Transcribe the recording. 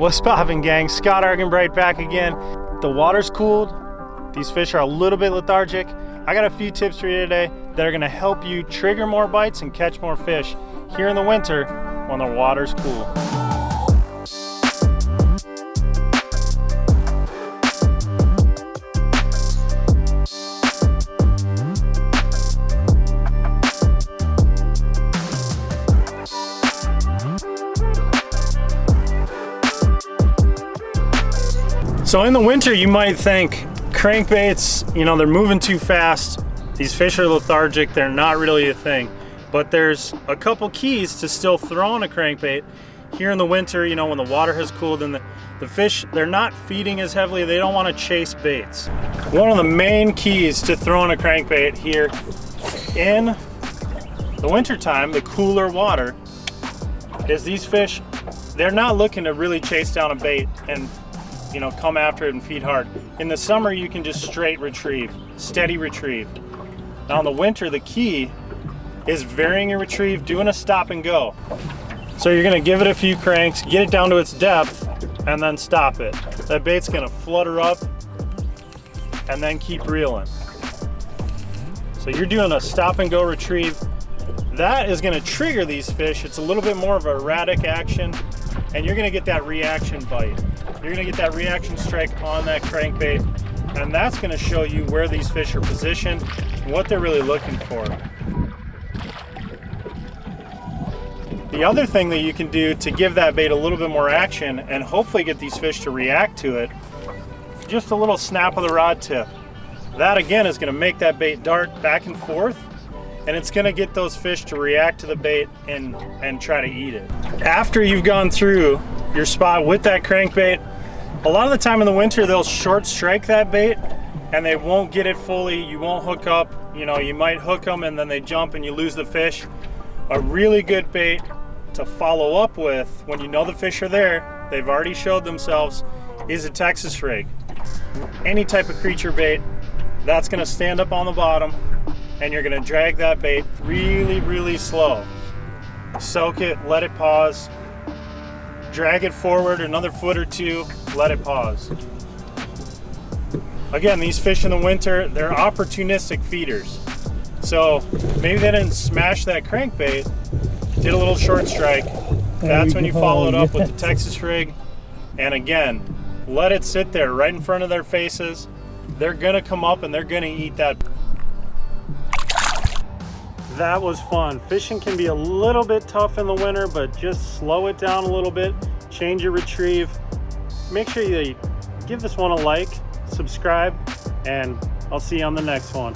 What's poppin', gang? Scott Argenbright back again. The water's cooled. These fish are a little bit lethargic. I got a few tips for you today that are gonna help you trigger more bites and catch more fish here in the winter when the water's cool. So in the winter, you might think crankbaits, you know, they're moving too fast. These fish are lethargic, they're not really a thing. But there's a couple keys to still throwing a crankbait here in the winter, you know, when the water has cooled and the fish, they're not feeding as heavily, they don't want to chase baits. One of the main keys to throwing a crankbait here in the winter time, the cooler water, is these fish, they're not looking to really chase down a bait and, you know, come after it and feed hard. In the summer, you can just straight retrieve, steady retrieve. Now in the winter, the key is varying your retrieve, doing a stop and go. So you're gonna give it a few cranks, get it down to its depth, and then stop it. That bait's gonna flutter up and then keep reeling. So you're doing a stop and go retrieve. That is gonna trigger these fish. It's a little bit more of an erratic action, and you're gonna get that reaction bite. You're gonna get that reaction strike on that crankbait, and that's gonna show you where these fish are positioned and what they're really looking for. The other thing that you can do to give that bait a little bit more action and hopefully get these fish to react to it, just a little snap of the rod tip. That again is gonna make that bait dart back and forth, and it's gonna get those fish to react to the bait and try to eat it. After you've gone through your spot with that crankbait, a lot of the time in the winter they'll short strike that bait and they won't get it fully. You won't hook up, you know, you might hook them and then they jump and you lose the fish. A really good bait to follow up with when you know the fish are there, they've already showed themselves, is a Texas rig. Any type of creature bait, that's gonna stand up on the bottom and you're gonna drag that bait really, really slow. Soak it, let it pause, drag it forward another foot or two, let it pause. Again, these fish in the winter, they're opportunistic feeders. So maybe they didn't smash that crankbait, did a little short strike. That's when you follow it up with the Texas rig. And again, let it sit there right in front of their faces. They're gonna come up and they're gonna eat that. That was fun. Fishing can be a little bit tough in the winter, but just slow it down a little bit, change your retrieve. Make sure you give this one a like, subscribe, and I'll see you on the next one.